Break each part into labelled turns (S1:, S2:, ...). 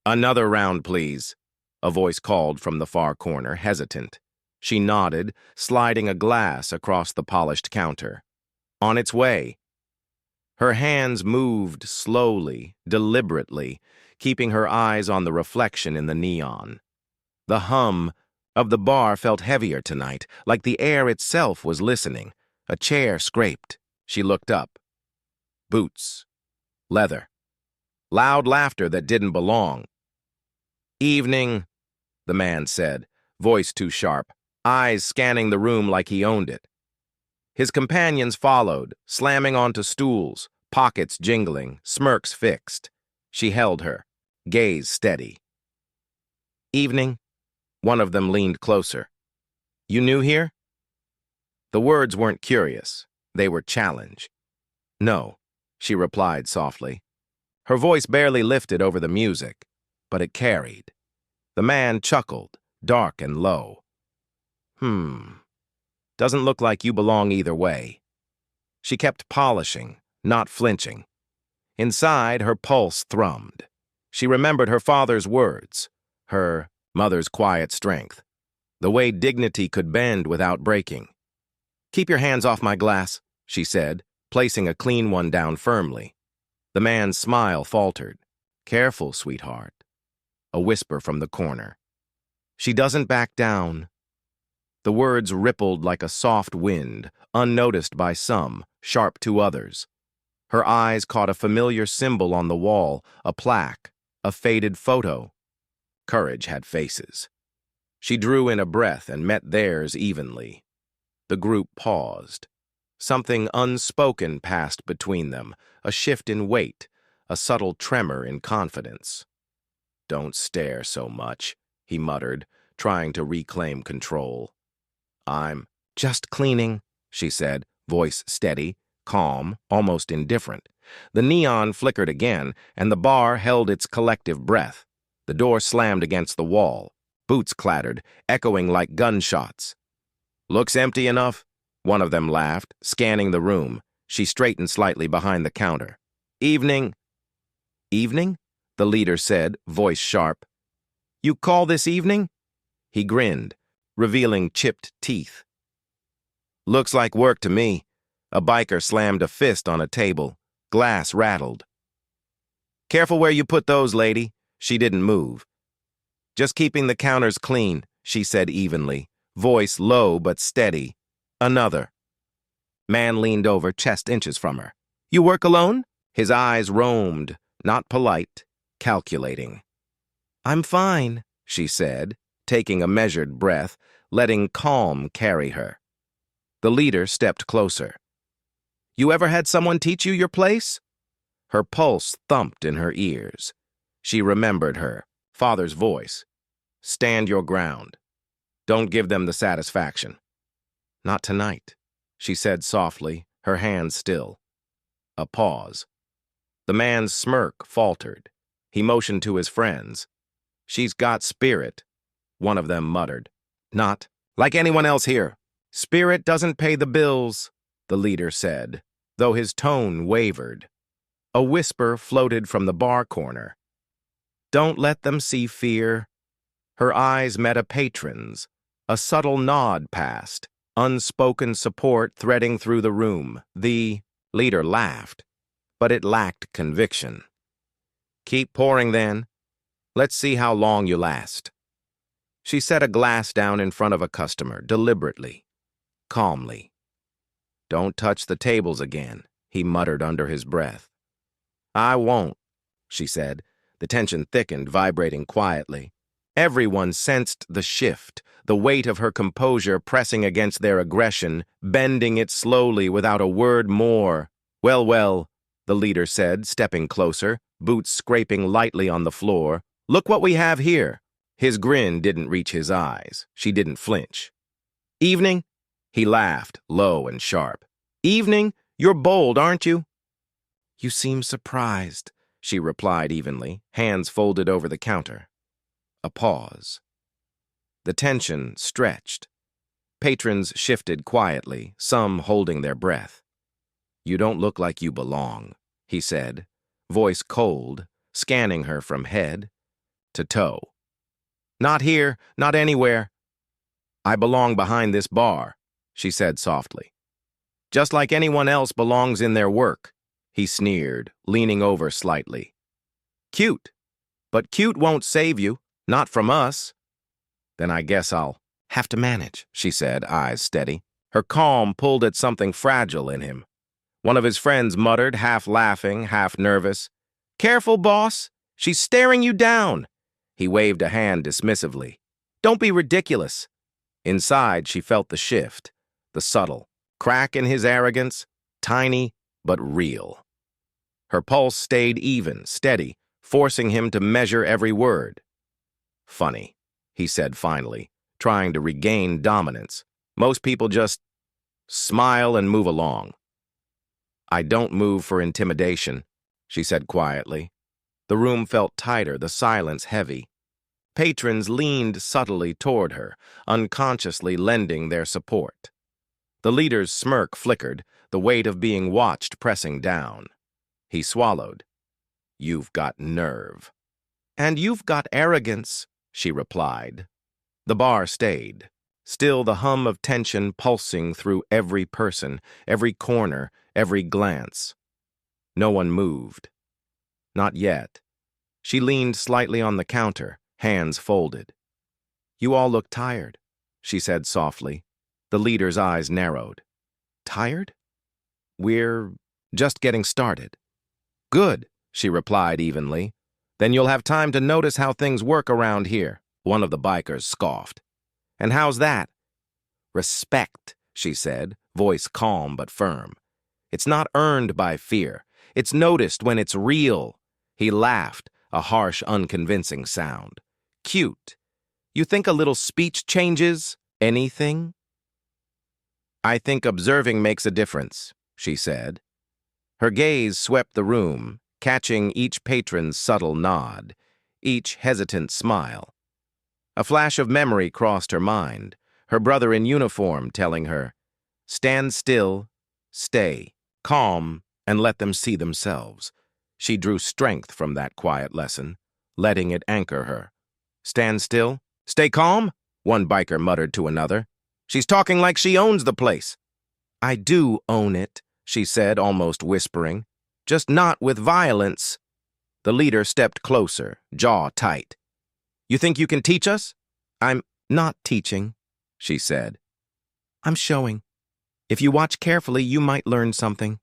S1: "Another round, please," a voice called from the far corner, hesitant. She nodded, sliding a glass across the polished counter. "On its way." Her hands moved slowly, deliberately, keeping her eyes on the reflection in the neon. The hum of the bar felt heavier tonight, like the air itself was listening. A chair scraped. She looked up. Boots. Leather. Loud laughter that didn't belong. "Evening," the man said, voice too sharp, eyes scanning the room like he owned it. His companions followed, slamming onto stools, pockets jingling, smirks fixed. She held her, gaze steady. "Evening." One of them leaned closer. "You new here?" The words weren't curious. They were challenge. "No," she replied softly. Her voice barely lifted over the music, but it carried. The man chuckled, dark and low. Doesn't look like you belong either way." She kept polishing, not flinching. Inside, her pulse thrummed. She remembered her father's words, her mother's quiet strength, the way dignity could bend without breaking. "Keep your hands off my glass," she said, placing a clean one down firmly. The man's smile faltered. "Careful, sweetheart." A whisper from the corner. "She doesn't back down." The words rippled like a soft wind, unnoticed by some, sharp to others. Her eyes caught a familiar symbol on the wall, a plaque, a faded photo. Courage had faces. She drew in a breath and met theirs evenly. The group paused. Something unspoken passed between them, a shift in weight, a subtle tremor in confidence. "Don't stare so much," he muttered, trying to reclaim control. "I'm just cleaning," she said, voice steady, calm, almost indifferent. The neon flickered again, and the bar held its collective breath. The door slammed against the wall. Boots clattered, echoing like gunshots. "Looks empty enough?" One of them laughed, scanning the room. She straightened slightly behind the counter. "Evening." "Evening?" the leader said, voice sharp. "You call this evening?" He grinned, revealing chipped teeth. "Looks like work to me." A biker slammed a fist on a table. Glass rattled. "Careful where you put those, lady." She didn't move. "Just keeping the counters clean," she said evenly, voice low but steady. "Another." Man leaned over, chest inches from her. "You work alone?" His eyes roamed, not polite, calculating. "I'm fine," she said, taking a measured breath, letting calm carry her. The leader stepped closer. "You ever had someone teach you your place?" Her pulse thumped in her ears. She remembered her father's voice. "Stand your ground. Don't give them the satisfaction." "Not tonight," she said softly, her hands still. A pause. The man's smirk faltered. He motioned to his friends. "She's got spirit," one of them muttered. "Not like anyone else here." "Spirit doesn't pay the bills," the leader said, though his tone wavered. A whisper floated from the bar corner. "Don't let them see fear." Her eyes met a patron's. A subtle nod passed, unspoken support threading through the room. The leader laughed, but it lacked conviction. "Keep pouring then. Let's see how long you last." She set a glass down in front of a customer, deliberately, calmly. "Don't touch the tables again," he muttered under his breath. "I won't," she said. The tension thickened, vibrating quietly. Everyone sensed the shift, the weight of her composure pressing against their aggression, bending it slowly without a word more. Well, the leader said, stepping closer, boots scraping lightly on the floor. "Look what we have here." His grin didn't reach his eyes. She didn't flinch. "Evening?" He laughed, low and sharp. "Evening? You're bold, aren't you?" "You seem surprised," she replied evenly, hands folded over the counter. A pause. The tension stretched. Patrons shifted quietly, some holding their breath. "You don't look like you belong," he said, voice cold, scanning her from head to toe. Not here, not anywhere. I belong behind this bar, she said softly. Just like anyone else belongs in their work, he sneered, leaning over slightly. Cute. But cute won't save you, not from us. Then I guess I'll have to manage, she said, eyes steady. Her calm pulled at something fragile in him. One of his friends muttered, half laughing, half nervous. Careful, boss. She's staring you down. He waved a hand dismissively. Don't be ridiculous. Inside, she felt the shift, the subtle crack in his arrogance, tiny but real. Her pulse stayed even, steady, forcing him to measure every word. Funny, he said finally, trying to regain dominance. Most people just smile and move along. I don't move for intimidation, she said quietly. The room felt tighter, the silence heavy. Patrons leaned subtly toward her, unconsciously lending their support. The leader's smirk flickered, the weight of being watched pressing down. He swallowed. You've got nerve. And you've got arrogance, she replied. The bar stayed, still the hum of tension pulsing through every person, every corner, every glance. No one moved. Not yet. She leaned slightly on the counter, hands folded. You all look tired, she said softly. The leader's eyes narrowed. Tired? We're just getting started. Good, she replied evenly. Then you'll have time to notice how things work around here, one of the bikers scoffed. And how's that? Respect, she said, voice calm but firm. It's not earned by fear. It's noticed when it's real. He laughed, a harsh, unconvincing sound. Cute. You think a little speech changes anything? I think observing makes a difference, she said. Her gaze swept the room, catching each patron's subtle nod, each hesitant smile. A flash of memory crossed her mind, her brother in uniform telling her, stand still, stay, calm, and let them see themselves. She drew strength from that quiet lesson, letting it anchor her. Stand still, stay calm, one biker muttered to another. She's talking like she owns the place. I do own it, she said, almost whispering. Just not with violence. The leader stepped closer, jaw tight. You think you can teach us? I'm not teaching, she said. I'm showing. If you watch carefully, you might learn something.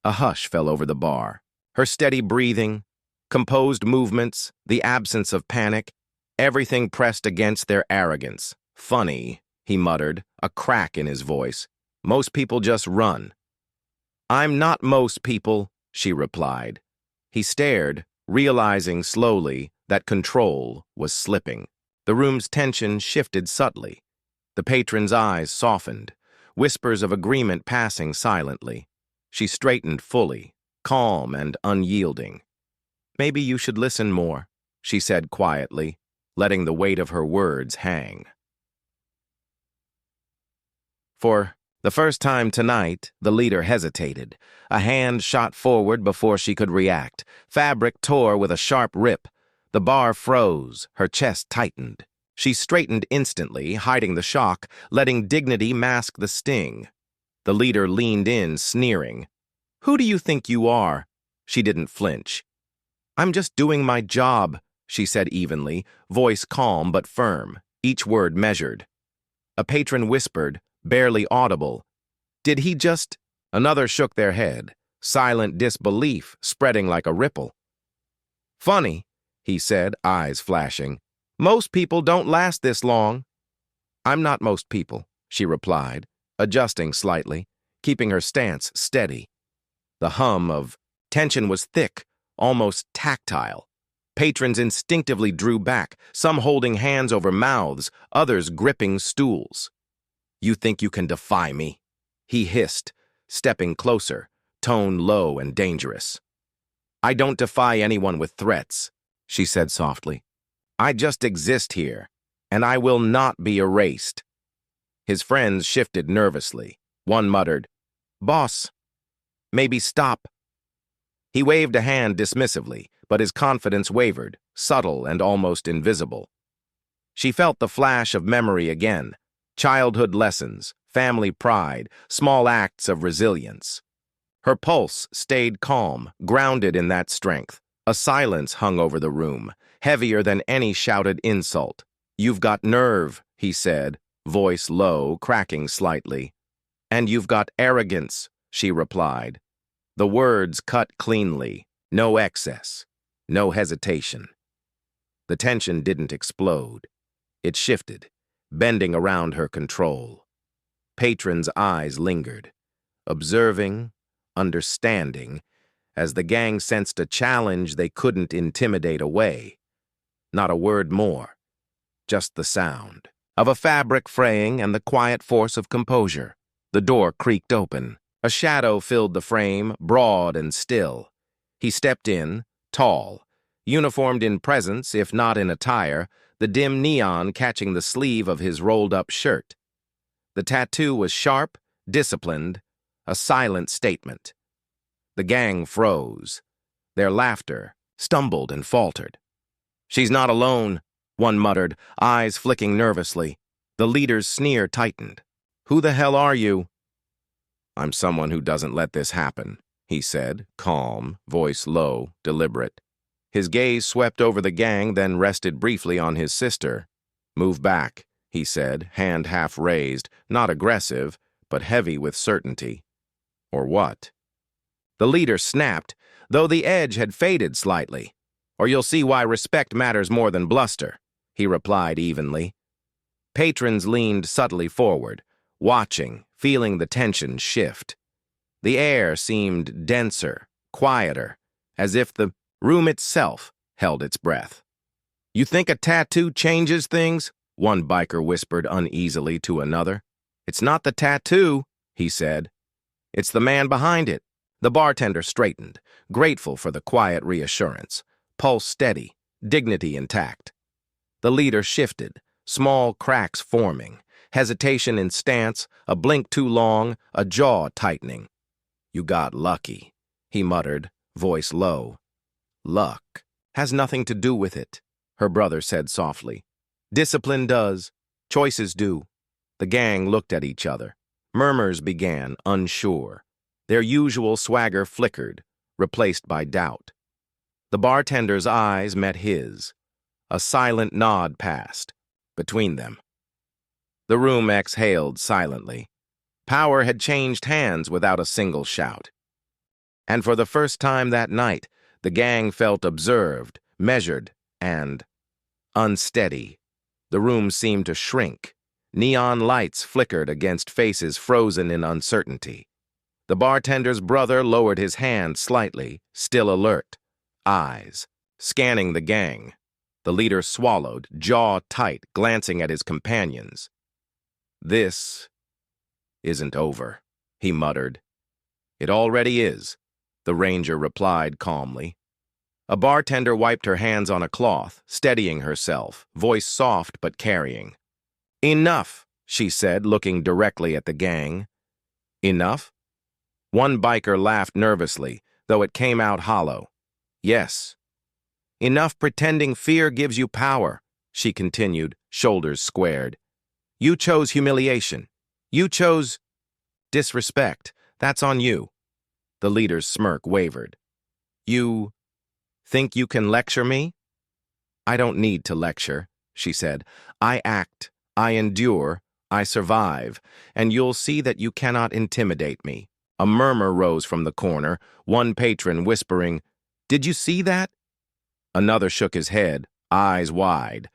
S1: A hush fell over the bar. Her steady breathing, composed movements, the absence of panic, everything pressed against their arrogance. Funny, he muttered, a crack in his voice. Most people just run. I'm not most people, she replied. He stared, realizing slowly that control was slipping. The room's tension shifted subtly. The patron's eyes softened, whispers of agreement passing silently. She straightened fully, calm and unyielding. Maybe you should listen more, she said quietly, letting the weight of her words hang. For the first time tonight, the leader hesitated. A hand shot forward before she could react. Fabric tore with a sharp rip. The bar froze, her chest tightened. She straightened instantly, hiding the shock, letting dignity mask the sting. The leader leaned in, sneering. Who do you think you are? She didn't flinch. I'm just doing my job, she said evenly, voice calm but firm, each word measured. A patron whispered, barely audible. Did he just? Another shook their head, silent disbelief spreading like a ripple. Funny, he said, eyes flashing. Most people don't last this long. I'm not most people, she replied, adjusting slightly, keeping her stance steady. The hum of tension was thick, almost tactile. Patrons instinctively drew back, some holding hands over mouths, others gripping stools. You think you can defy me? He hissed, stepping closer, tone low and dangerous. I don't defy anyone with threats, she said softly. I just exist here, and I will not be erased. His friends shifted nervously. One muttered, Boss, maybe stop. He waved a hand dismissively, but his confidence wavered, subtle and almost invisible. She felt the flash of memory again, childhood lessons, family pride, small acts of resilience. Her pulse stayed calm, grounded in that strength. A silence hung over the room, heavier than any shouted insult. "You've got nerve," he said, voice low, cracking slightly. "And you've got arrogance," she replied. The words cut cleanly, no excess, no hesitation. The tension didn't explode. It shifted, bending around her control. Patron's eyes lingered, observing, understanding, as the gang sensed a challenge they couldn't intimidate away. Not a word more, just the sound of a fabric fraying and the quiet force of composure. The door creaked open. A shadow filled the frame, broad and still. He stepped in, tall, uniformed in presence if not in attire, the dim neon catching the sleeve of his rolled-up shirt. The tattoo was sharp, disciplined, a silent statement. The gang froze. Their laughter stumbled and faltered. "She's not alone," one muttered, eyes flicking nervously. The leader's sneer tightened. "Who the hell are you?" "I'm someone who doesn't let this happen," he said, calm, voice low, deliberate. His gaze swept over the gang, then rested briefly on his sister. "Move back," he said, hand half raised, not aggressive, but heavy with certainty. "Or what?" The leader snapped, though the edge had faded slightly. "Or you'll see why respect matters more than bluster," he replied evenly. Patrons leaned subtly forward, watching, feeling the tension shift. The air seemed denser, quieter, as if the room itself held its breath. "You think a tattoo changes things?" one biker whispered uneasily to another. "It's not the tattoo," he said. "It's the man behind it." The bartender straightened, grateful for the quiet reassurance, pulse steady, dignity intact. The leader shifted, small cracks forming, hesitation in stance, a blink too long, a jaw tightening. "You got lucky," he muttered, voice low. "Luck has nothing to do with it," her brother said softly. "Discipline does. Choices do." The gang looked at each other. Murmurs began, unsure. Their usual swagger flickered, replaced by doubt. The bartender's eyes met his. A silent nod passed between them. The room exhaled silently. Power had changed hands without a single shout. And for the first time that night, the gang felt observed, measured, and unsteady. The room seemed to shrink. Neon lights flickered against faces frozen in uncertainty. The bartender's brother lowered his hand slightly, still alert, eyes scanning the gang. The leader swallowed, jaw tight, glancing at his companions. "This isn't over," he muttered. "It already is," the ranger replied calmly. A bartender wiped her hands on a cloth, steadying herself, voice soft but carrying. "Enough," she said, looking directly at the gang. "Enough?" One biker laughed nervously, though it came out hollow. "Yes. Enough pretending fear gives you power," she continued, shoulders squared. "You chose humiliation. You chose disrespect. That's on you." The leader's smirk wavered. "You think you can lecture me?" "I don't need to lecture," she said. "I act, I endure, I survive, and you'll see that you cannot intimidate me." A murmur rose from the corner, one patron whispering, "Did you see that?" Another shook his head, eyes wide.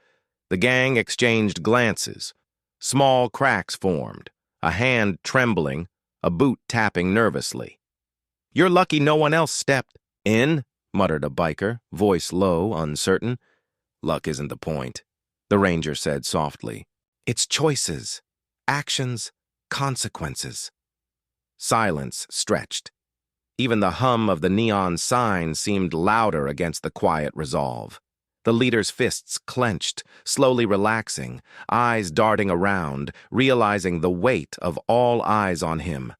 S1: The gang exchanged glances. Small cracks formed, a hand trembling, a boot tapping nervously. "You're lucky no one else stepped in," muttered a biker, voice low, uncertain. "Luck isn't the point," the ranger said softly. "It's choices, actions, consequences." Silence stretched. Even the hum of the neon sign seemed louder against the quiet resolve. The leader's fists clenched, slowly relaxing, eyes darting around, realizing the weight of all eyes on him.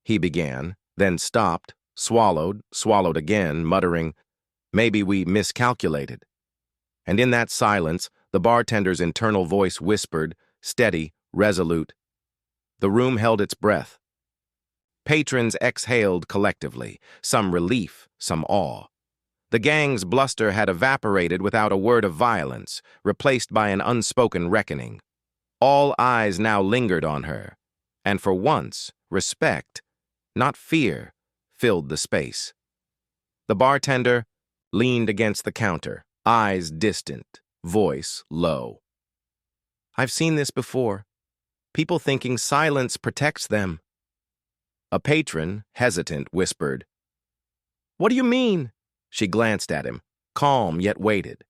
S1: He began, then stopped, swallowed again, muttering, Maybe we miscalculated. And in that silence, the bartender's internal voice whispered, steady, resolute. The room held its breath. Patrons exhaled collectively, some relief, some awe. The gang's bluster had evaporated without a word of violence, replaced by an unspoken reckoning. All eyes now lingered on her, and for once, respect, not fear, filled the space. The bartender leaned against the counter, eyes distant, voice low. I've seen this before. People thinking silence protects them. A patron, hesitant, whispered, "What do you mean?" She glanced at him, calm yet waited.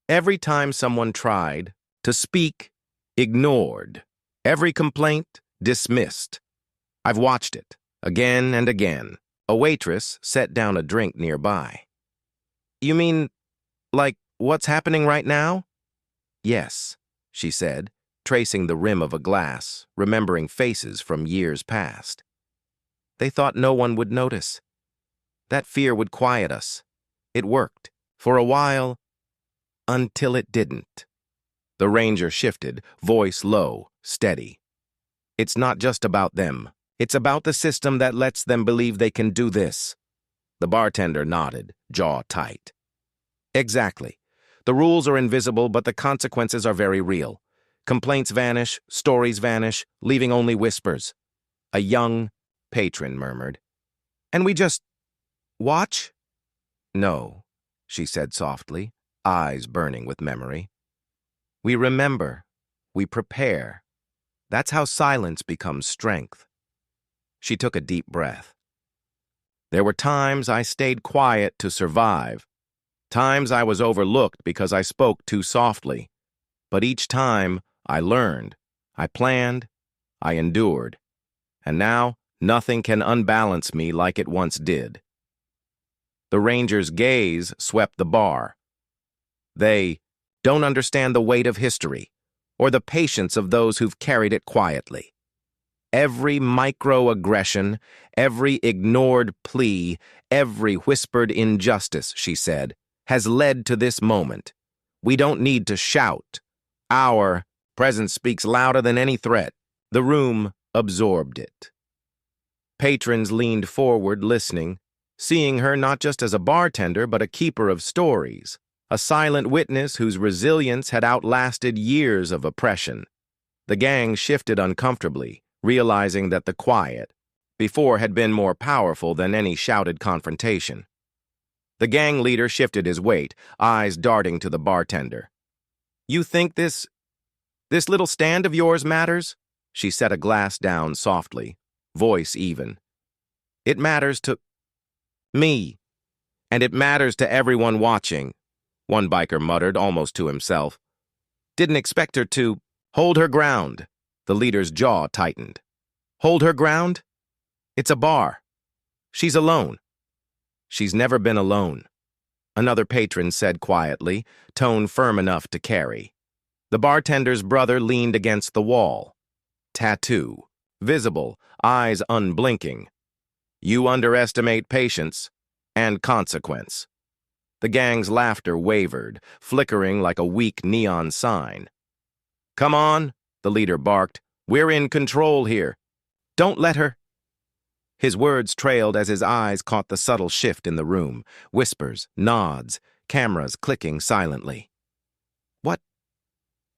S1: Every time someone tried to speak, ignored. Every complaint, dismissed. I've watched it, again and again. A waitress set down a drink nearby. You mean, like, what's happening right now? Yes, she said, tracing the rim of a glass, remembering faces from years past. They thought no one would notice. That fear would quiet us. It worked, for a while, until it didn't. The ranger shifted, voice low, steady. It's not just about them. It's about the system that lets them believe they can do this. The bartender nodded, jaw tight. Exactly. The rules are invisible, but the consequences are very real. Complaints vanish, stories vanish, leaving only whispers. A young patron murmured. And we just watch? No, she said softly, eyes burning with memory. We remember. We prepare. That's how silence becomes strength. She took a deep breath. There were times I stayed quiet to survive. Times I was overlooked because I spoke too softly. But each time, I learned, I planned, I endured. And now, nothing can unbalance me like it once did. The ranger's gaze swept the bar. They don't understand the weight of history, or the patience of those who've carried it quietly. Every microaggression, every ignored plea, every whispered injustice, she said, has led to this moment. We don't need to shout. Our presence speaks louder than any threat. The room absorbed it. Patrons leaned forward, listening, seeing her not just as a bartender, but a keeper of stories, a silent witness whose resilience had outlasted years of oppression. The gang shifted uncomfortably, realizing that the quiet before had been more powerful than any shouted confrontation. The gang leader shifted his weight, eyes darting to the bartender. You think this little stand of yours matters? She set a glass down softly, voice even. It matters to me, and it matters to everyone watching, one biker muttered almost to himself. Didn't expect her to hold her ground. The leader's jaw tightened. Hold her ground? It's a bar. She's alone. She's never been alone. Another patron said quietly, tone firm enough to carry. The bartender's brother leaned against the wall. Tattoo, visible, eyes unblinking. You underestimate patience and consequence. The gang's laughter wavered, flickering like a weak neon sign. Come on, the leader barked. We're in control here. Don't let her. His words trailed as his eyes caught the subtle shift in the room, whispers, nods, cameras clicking silently.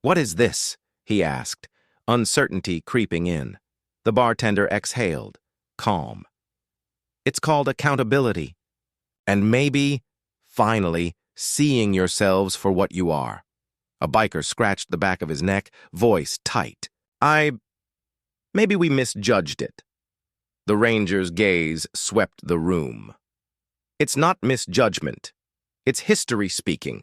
S1: What is this? He asked, uncertainty creeping in. The bartender exhaled, calm. It's called accountability. And maybe, finally, seeing yourselves for what you are. A biker scratched the back of his neck, voice tight. Maybe we misjudged it. The ranger's gaze swept the room. It's not misjudgment. It's history speaking.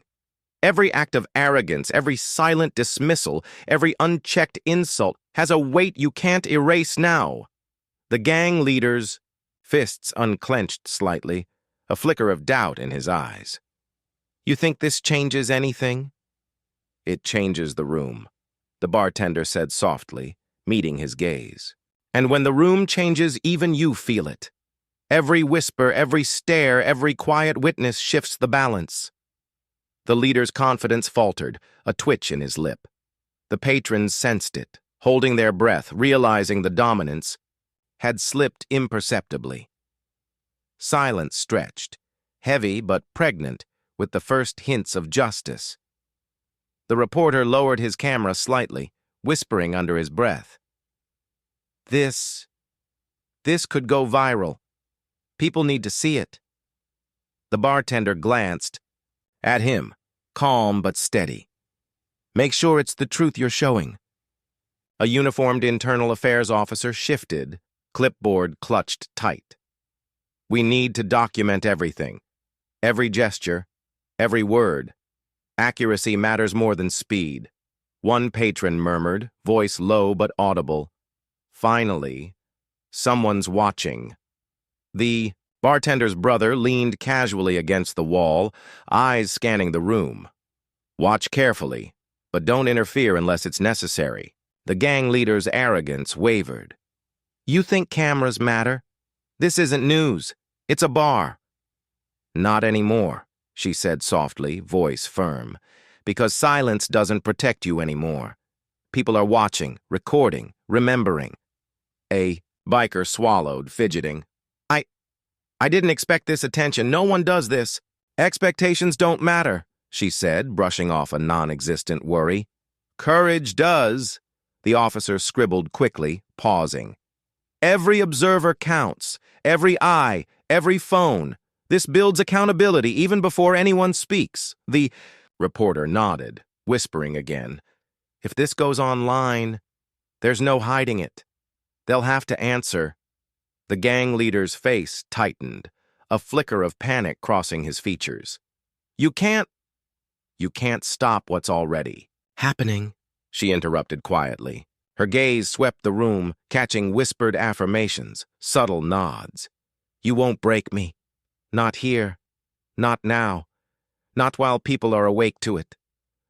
S1: Every act of arrogance, every silent dismissal, every unchecked insult has a weight you can't erase now. The gang leader's fists unclenched slightly, a flicker of doubt in his eyes. You think this changes anything? It changes the room, the bartender said softly, meeting his gaze. And when the room changes, even you feel it. Every whisper, every stare, every quiet witness shifts the balance. The leader's confidence faltered, a twitch in his lip. The patrons sensed it, holding their breath, realizing the dominance had slipped imperceptibly. Silence stretched, heavy but pregnant, with the first hints of justice. The reporter lowered his camera slightly, whispering under his breath. This could go viral. People need to see it. The bartender glanced at him, calm but steady. Make sure it's the truth you're showing. A uniformed internal affairs officer shifted, clipboard clutched tight. We need to document everything. Every gesture, every word. Accuracy matters more than speed. One patron murmured, voice low but audible. Finally, someone's watching. The bartender's brother leaned casually against the wall, eyes scanning the room. Watch carefully, but don't interfere unless it's necessary. The gang leader's arrogance wavered. You think cameras matter? This isn't news. It's a bar. Not anymore, she said softly, voice firm, because silence doesn't protect you anymore. People are watching, recording, remembering. A biker swallowed, fidgeting. I didn't expect this attention. No one does this. Expectations don't matter, she said, brushing off a non-existent worry. Courage does, the officer scribbled quickly, pausing. Every observer counts, every eye, every phone. This builds accountability even before anyone speaks. The reporter nodded, whispering again. If this goes online, there's no hiding it. They'll have to answer. The gang leader's face tightened, a flicker of panic crossing his features. You can't stop what's already happening, she interrupted quietly. Her gaze swept the room, catching whispered affirmations, subtle nods. You won't break me. Not here. Not now. Not while people are awake to it.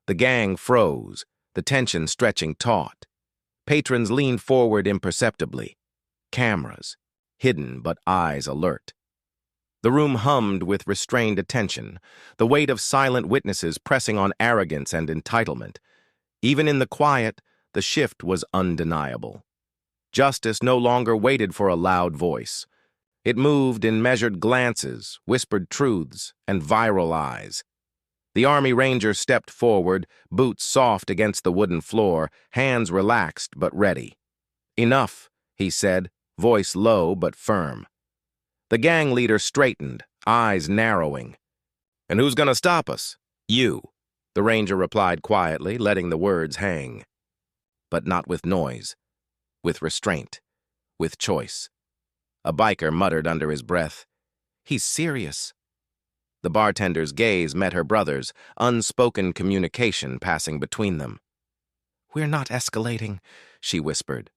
S1: The gang froze, the tension stretching taut. Patrons leaned forward imperceptibly. Cameras, hidden but eyes alert. The room hummed with restrained attention, the weight of silent witnesses pressing on arrogance and entitlement. Even in the quiet, the shift was undeniable. Justice no longer waited for a loud voice. It moved in measured glances, whispered truths, and viral eyes. The Army Ranger stepped forward, boots soft against the wooden floor, hands relaxed but ready. Enough, he said, voice low but firm. The gang leader straightened, eyes narrowing. And who's gonna stop us? You, the Ranger replied quietly, letting the words hang. But not with noise, with restraint, with choice. A biker muttered under his breath, He's serious. The bartender's gaze met her brother's, unspoken communication passing between them. We're not escalating, she whispered.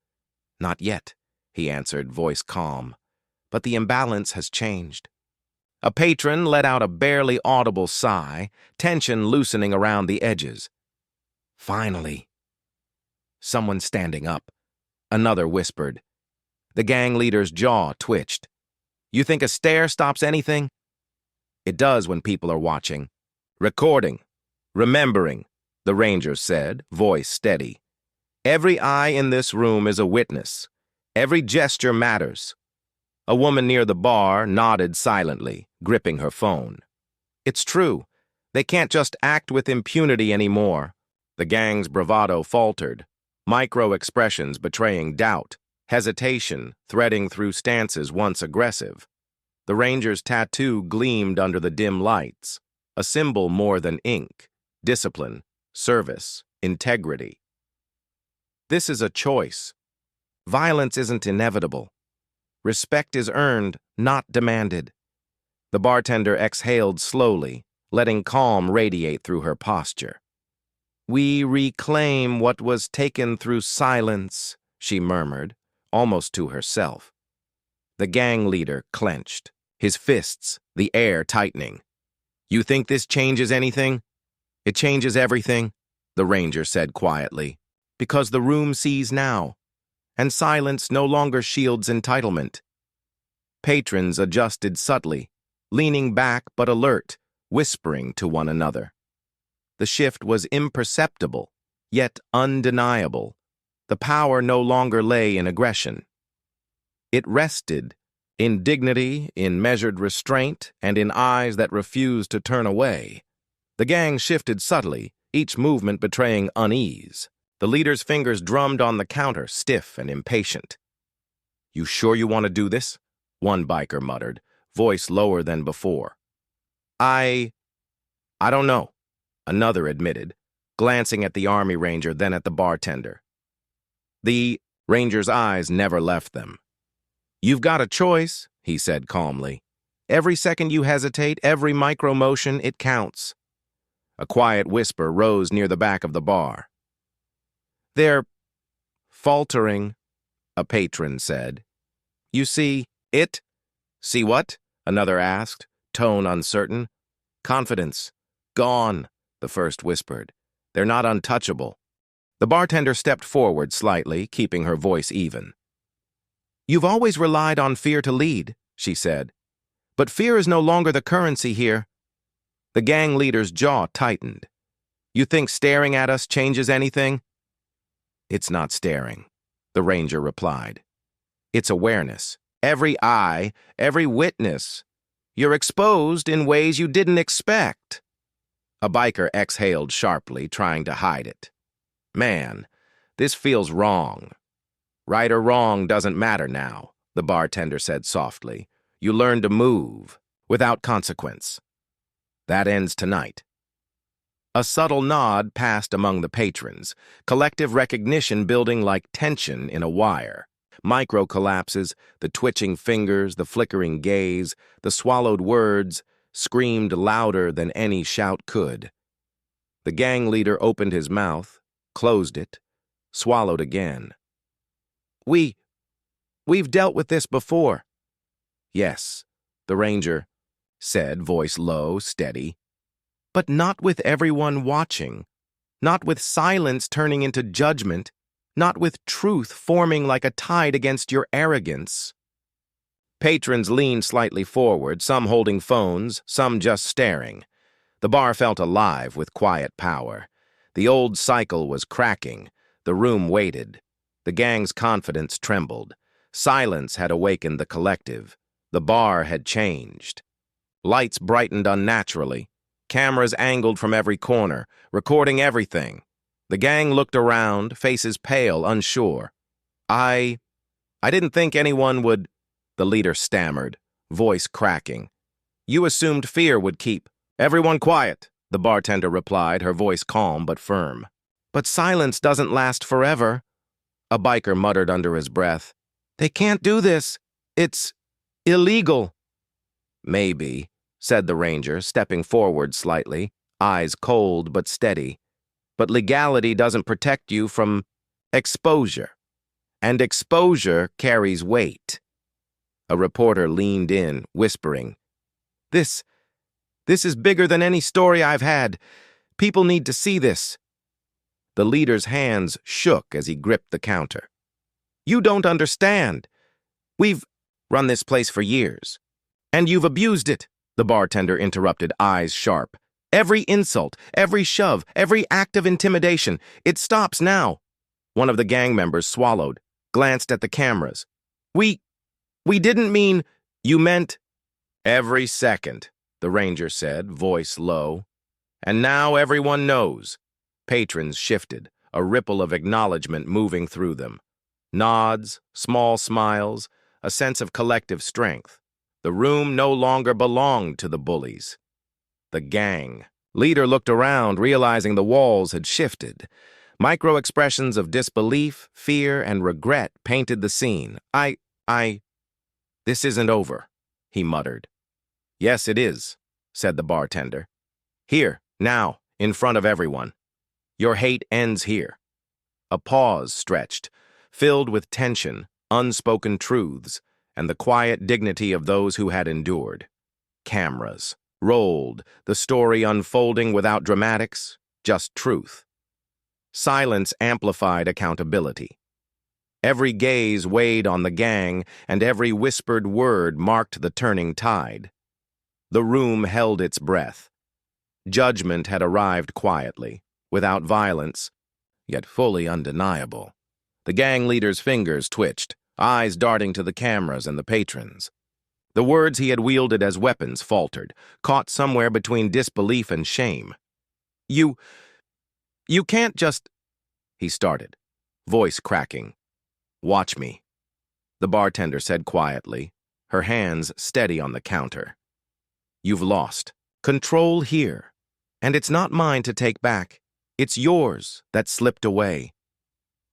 S1: Not yet, he answered, voice calm. But the imbalance has changed. A patron let out a barely audible sigh, tension loosening around the edges. Finally. Someone standing up. Another whispered. The gang leader's jaw twitched. You think a stare stops anything? It does when people are watching. Recording. Remembering, the Ranger said, voice steady. Every eye in this room is a witness. Every gesture matters. A woman near the bar nodded silently, gripping her phone. It's true. They can't just act with impunity anymore. The gang's bravado faltered, micro-expressions betraying doubt, hesitation threading through stances once aggressive. The Ranger's tattoo gleamed under the dim lights, a symbol more than ink, discipline, service, integrity. This is a choice. Violence isn't inevitable. Respect is earned, not demanded. The bartender exhaled slowly, letting calm radiate through her posture. We reclaim what was taken through silence, she murmured, almost to herself. The gang leader clenched, his fists, the air tightening. You think this changes anything? It changes everything, the Ranger said quietly, because the room sees now, and silence no longer shields entitlement. Patrons adjusted subtly, leaning back but alert, whispering to one another. The shift was imperceptible, yet undeniable. The power no longer lay in aggression. It rested in dignity, in measured restraint, and in eyes that refused to turn away. The gang shifted subtly, each movement betraying unease. The leader's fingers drummed on the counter, stiff and impatient. "You sure you want to do this?" one biker muttered, voice lower than before. I don't know," another admitted, glancing at the Army Ranger, then at the bartender. The Ranger's eyes never left them. "You've got a choice," he said calmly. "Every second you hesitate, every micro-motion, it counts." A quiet whisper rose near the back of the bar. "They're faltering," a patron said. "You see it?" "See what?" another asked, tone uncertain. "Confidence. Gone," the first whispered. "They're not untouchable." The bartender stepped forward slightly, keeping her voice even. "You've always relied on fear to lead," she said. "But fear is no longer the currency here." The gang leader's jaw tightened. "You think staring at us changes anything?" "It's not staring," the Ranger replied. "It's awareness. Every eye, every witness. You're exposed in ways you didn't expect." A biker exhaled sharply, trying to hide it. "Man, this feels wrong." "Right or wrong doesn't matter now," the bartender said softly. "You learn to move, without consequence. That ends tonight." A subtle nod passed among the patrons, collective recognition building like tension in a wire. Micro-collapses, the twitching fingers, the flickering gaze, the swallowed words, screamed louder than any shout could. The gang leader opened his mouth, closed it, swallowed again. We've dealt with this before." "Yes," the Ranger said, voice low, steady. "But not with everyone watching. Not with silence turning into judgment. Not with truth forming like a tide against your arrogance." Patrons leaned slightly forward, some holding phones, some just staring. The bar felt alive with quiet power. The old cycle was cracking. The room waited. The gang's confidence trembled. Silence had awakened the collective. The bar had changed. Lights brightened unnaturally. Cameras angled from every corner, recording everything. The gang looked around, faces pale, unsure. I didn't think anyone would," the leader stammered, voice cracking. "You assumed fear would keep." "Everyone quiet," the bartender replied, her voice calm but firm. "But silence doesn't last forever," a biker muttered under his breath. "They can't do this. It's illegal." "Maybe," said the Ranger, stepping forward slightly, eyes cold but steady. "But legality doesn't protect you from exposure. And exposure carries weight." A reporter leaned in, whispering, This is bigger than any story I've had. People need to see this." The leader's hands shook as he gripped the counter. "You don't understand. We've run this place for years. And you've abused it," the bartender interrupted, eyes sharp. "Every insult, every shove, every act of intimidation, it stops now." One of the gang members swallowed, glanced at the cameras. We didn't mean." "You meant every second," the Ranger said, voice low. "And now everyone knows." Patrons shifted, a ripple of acknowledgement moving through them. Nods, small smiles, a sense of collective strength. The room no longer belonged to the bullies. The gang. Leader looked around, realizing the walls had shifted. Micro-expressions of disbelief, fear, and regret painted the scene. This isn't over," he muttered. "Yes, it is," said the bartender. "Here, now, in front of everyone. Your hate ends here." A pause stretched, filled with tension, unspoken truths, and the quiet dignity of those who had endured. Cameras rolled, the story unfolding without dramatics, just truth. Silence amplified accountability. Every gaze weighed on the gang, and every whispered word marked the turning tide. The room held its breath. Judgment had arrived quietly, without violence, yet fully undeniable. The gang leader's fingers twitched, eyes darting to the cameras and the patrons. The words he had wielded as weapons faltered, caught somewhere between disbelief and shame. You can't just—" he started, voice cracking. "Watch me," the bartender said quietly, her hands steady on the counter. "You've lost. Control here. And it's not mine to take back. It's yours that slipped away."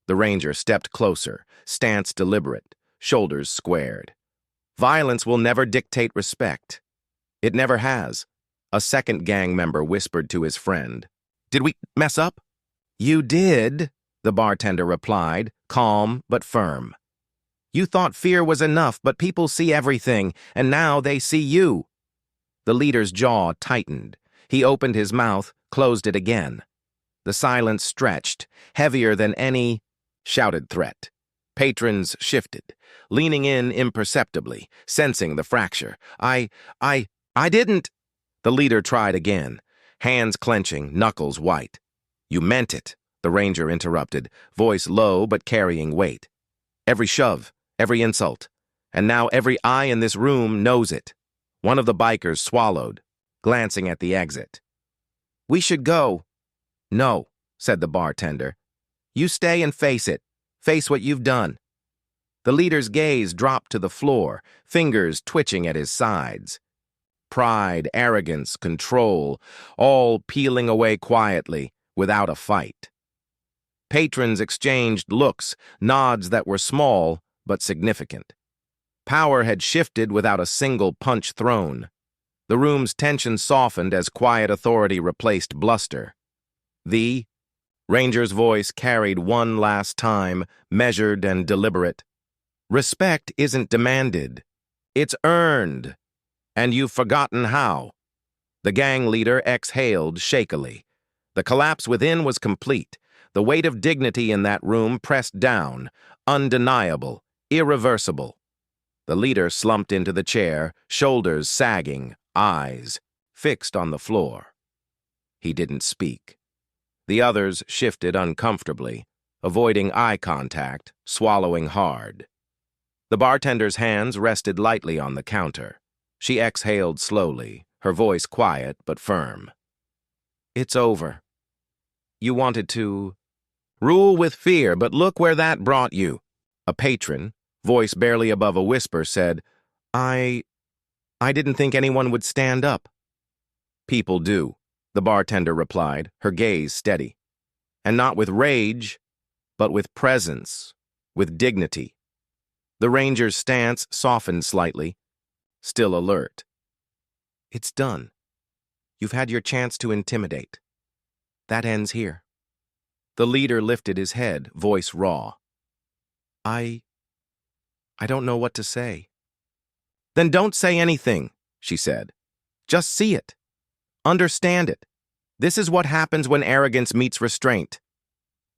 S1: The ranger stepped closer, stance deliberate, shoulders squared. "Violence will never dictate respect. It never has," a second gang member whispered to his friend. "Did we mess up?" "You did," the bartender replied, calm but firm. "You thought fear was enough, but people see everything, and now they see you." The leader's jaw tightened. He opened his mouth, closed it again. The silence stretched, heavier than any shouted threat. Patrons shifted, leaning in imperceptibly, sensing the fracture. I didn't." The leader tried again, hands clenching, knuckles white. "You meant it," the ranger interrupted, voice low but carrying weight. "Every shove, every insult, and now every eye in this room knows it." One of the bikers swallowed, glancing at the exit. "We should go." "No," said the bartender. "You stay and face it. Face what you've done." The leader's gaze dropped to the floor, fingers twitching at his sides. Pride, arrogance, control, all peeling away quietly, without a fight. Patrons exchanged looks, nods that were small but significant. Power had shifted without a single punch thrown. The room's tension softened as quiet authority replaced bluster. The ranger's voice carried one last time, measured and deliberate. "Respect isn't demanded. It's earned. And you've forgotten how." The gang leader exhaled shakily. The collapse within was complete. The weight of dignity in that room pressed down, undeniable, irreversible. The leader slumped into the chair, shoulders sagging, eyes fixed on the floor. He didn't speak. The others shifted uncomfortably, avoiding eye contact, swallowing hard. The bartender's hands rested lightly on the counter. She exhaled slowly, her voice quiet but firm. "It's over. You wanted to rule with fear, but look where that brought you." A patron, voice barely above a whisper, said, I didn't think anyone would stand up." "People do," the bartender replied, her gaze steady. "And not with rage, but with presence, with dignity." The ranger's stance softened slightly, still alert. "It's done. You've had your chance to intimidate. That ends here." The leader lifted his head, voice raw. I don't know what to say." "Then don't say anything," she said. "Just see it. Understand it. This is what happens when arrogance meets restraint."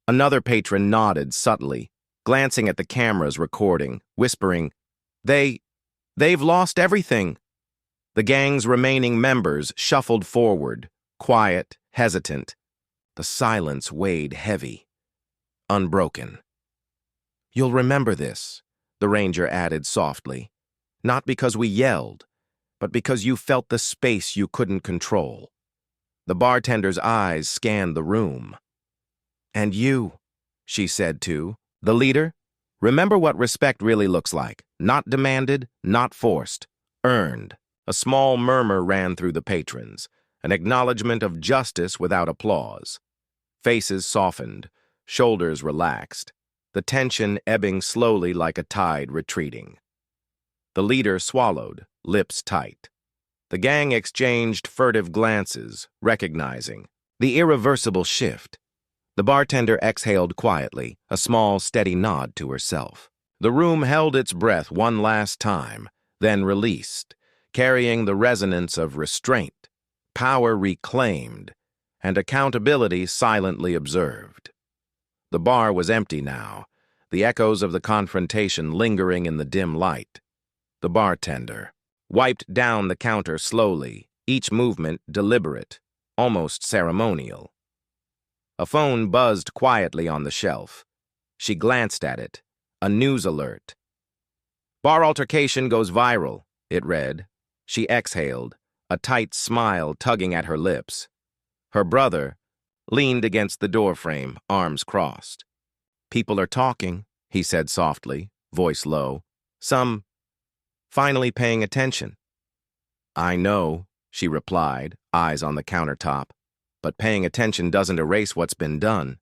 S1: Another patron nodded subtly, glancing at the cameras recording, whispering, They've lost everything." The gang's remaining members shuffled forward, quiet, hesitant. The silence weighed heavy, unbroken. "You'll remember this," the ranger added softly. "Not because we yelled, but because you felt the space you couldn't control." The bartender's eyes scanned the room. "And you," she said too, "the leader, remember what respect really looks like. Not demanded, not forced, earned." A small murmur ran through the patrons, an acknowledgement of justice without applause. Faces softened, shoulders relaxed, the tension ebbing slowly like a tide retreating. The leader swallowed, lips tight. The gang exchanged furtive glances, recognizing the irreversible shift. The bartender exhaled quietly, a small, steady nod to herself. The room held its breath one last time, then released, carrying the resonance of restraint, power reclaimed, and accountability silently observed. The bar was empty now, the echoes of the confrontation lingering in the dim light. The bartender wiped down the counter slowly, each movement deliberate, almost ceremonial. A phone buzzed quietly on the shelf. She glanced at it. A news alert. "Bar altercation goes viral," it read. She exhaled, a tight smile tugging at her lips. Her brother leaned against the doorframe, arms crossed. "People are talking," he said softly, voice low. "Some finally paying attention." "I know," she replied, eyes on the countertop, "but paying attention doesn't erase what's been done."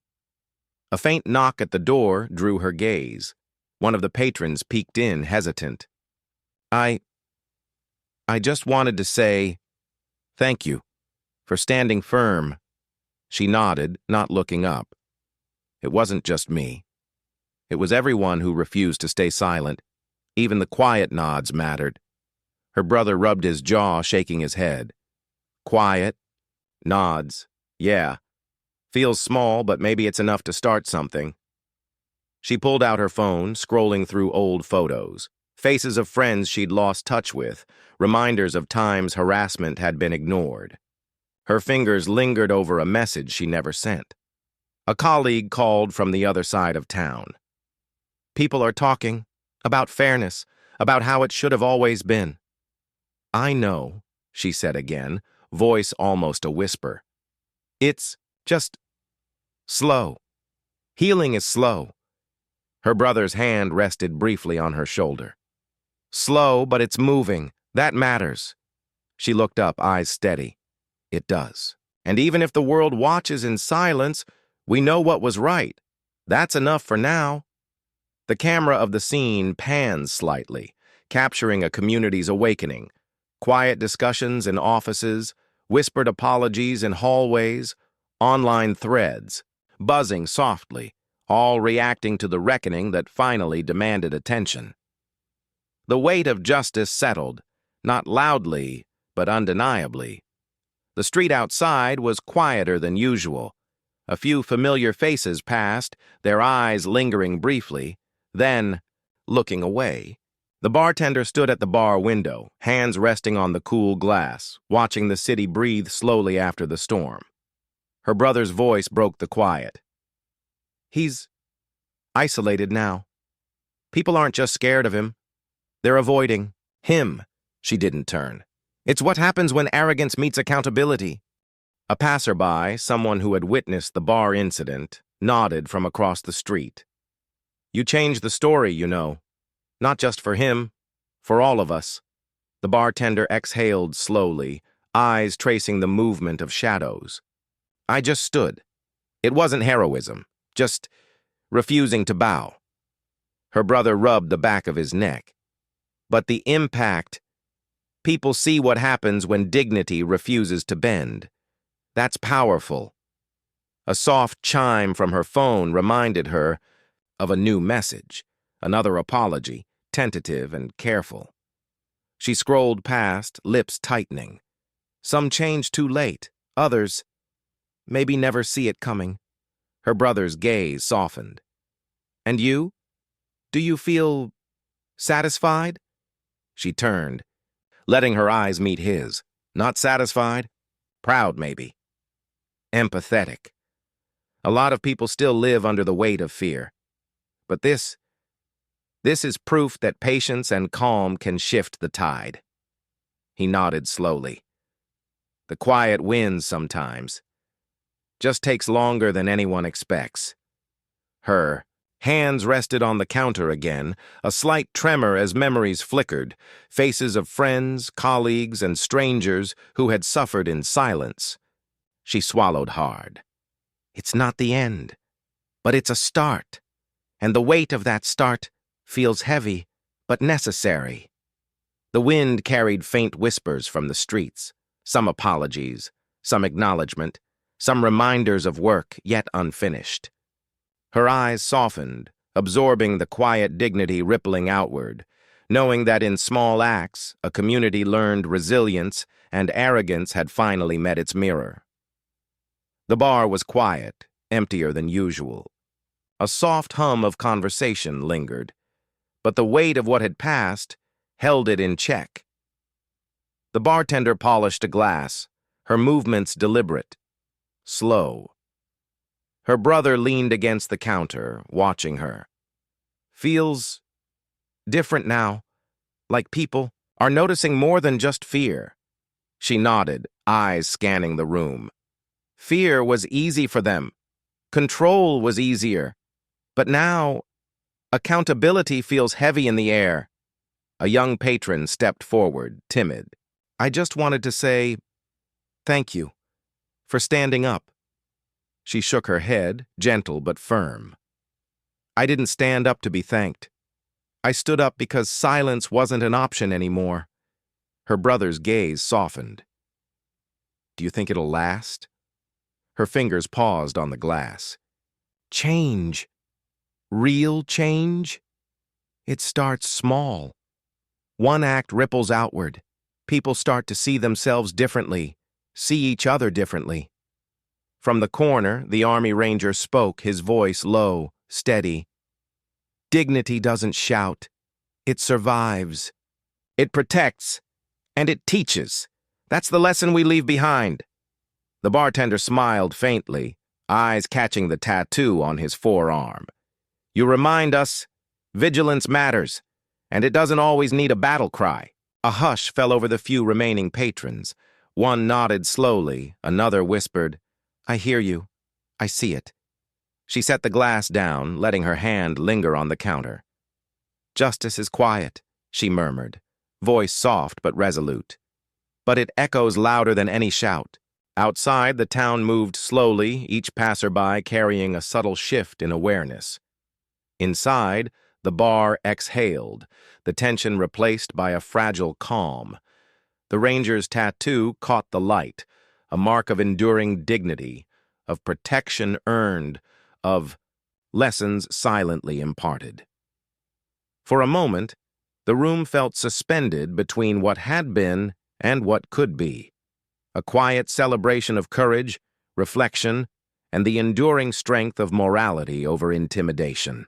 S1: A faint knock at the door drew her gaze. One of the patrons peeked in, hesitant. I just wanted to say thank you for standing firm." She nodded, not looking up. It wasn't just me. It was everyone who refused to stay silent. Even the quiet nods mattered. Her brother rubbed his jaw, shaking his head. Quiet, nods, yeah. Feels small, but maybe it's enough to start something. She pulled out her phone, scrolling through old photos. Faces of friends she'd lost touch with, reminders of times harassment had been ignored. Her fingers lingered over a message she never sent. A colleague called from the other side of town. "People are talking about fairness, about how it should have always been." "I know," she said again, voice almost a whisper. "It's just slow. Healing is slow." Her brother's hand rested briefly on her shoulder. "Slow, but it's moving. That matters." She looked up, eyes steady. "It does. And even if the world watches in silence, we know what was right. That's enough for now." The camera of the scene pans slightly, capturing a community's awakening. Quiet discussions in offices, whispered apologies in hallways, online threads, buzzing softly, all reacting to the reckoning that finally demanded attention. The weight of justice settled, not loudly, but undeniably. The street outside was quieter than usual. A few familiar faces passed, their eyes lingering briefly, then looking away. The bartender stood at the bar window, hands resting on the cool glass, watching the city breathe slowly after the storm. Her brother's voice broke the quiet. "He's isolated now. People aren't just scared of him. They're avoiding him." She didn't turn. "It's what happens when arrogance meets accountability." A passerby, someone who had witnessed the bar incident, nodded from across the street. "You changed the story, you know. Not just for him, for all of us." The bartender exhaled slowly, eyes tracing the movement of shadows. "I just stood. It wasn't heroism, just refusing to bow." Her brother rubbed the back of his neck. "But the impact, people see what happens when dignity refuses to bend. That's powerful." A soft chime from her phone reminded her of a new message, another apology, tentative and careful. She scrolled past, lips tightening. Some change too late, others maybe never see it coming. Her brother's gaze softened. "And you? Do you feel satisfied?" She turned, letting her eyes meet his. Not satisfied? Proud, maybe. Empathetic. A lot of people still live under the weight of fear. But this is proof that patience and calm can shift the tide. He nodded slowly. The quiet wins sometimes. Just takes longer than anyone expects. Her hands rested on the counter again, a slight tremor as memories flickered, faces of friends, colleagues, and strangers who had suffered in silence. She swallowed hard. It's not the end, but it's a start. And the weight of that start feels heavy, but necessary. The wind carried faint whispers from the streets, some apologies, some acknowledgement, some reminders of work yet unfinished. Her eyes softened, absorbing the quiet dignity rippling outward, knowing that in small acts, a community learned resilience and arrogance had finally met its mirror. The bar was quiet, emptier than usual. A soft hum of conversation lingered, but the weight of what had passed held it in check. The bartender polished a glass, her movements deliberate, slow. Her brother leaned against the counter, watching her. Feels different now, like people are noticing more than just fear. She nodded, eyes scanning the room. Fear was easy for them. Control was easier. But now, accountability feels heavy in the air. A young patron stepped forward, timid. I just wanted to say, thank you for standing up. She shook her head, gentle but firm. I didn't stand up to be thanked. I stood up because silence wasn't an option anymore. Her brother's gaze softened. Do you think it'll last? Her fingers paused on the glass. Change. Real change? It starts small. One act ripples outward. People start to see themselves differently, see each other differently. From the corner, the Army Ranger spoke, his voice low, steady. Dignity doesn't shout. It survives. It protects. And it teaches. That's the lesson we leave behind. The bartender smiled faintly, eyes catching the tattoo on his forearm. You remind us, vigilance matters, and it doesn't always need a battle cry. A hush fell over the few remaining patrons. One nodded slowly, another whispered, I hear you. I see it. She set the glass down, letting her hand linger on the counter. Justice is quiet, she murmured, voice soft but resolute. But it echoes louder than any shout. Outside, the town moved slowly, each passerby carrying a subtle shift in awareness. Inside, the bar exhaled, the tension replaced by a fragile calm. The ranger's tattoo caught the light, a mark of enduring dignity, of protection earned, of lessons silently imparted. For a moment, the room felt suspended between what had been and what could be. A quiet celebration of courage, reflection, and the enduring strength of morality over intimidation.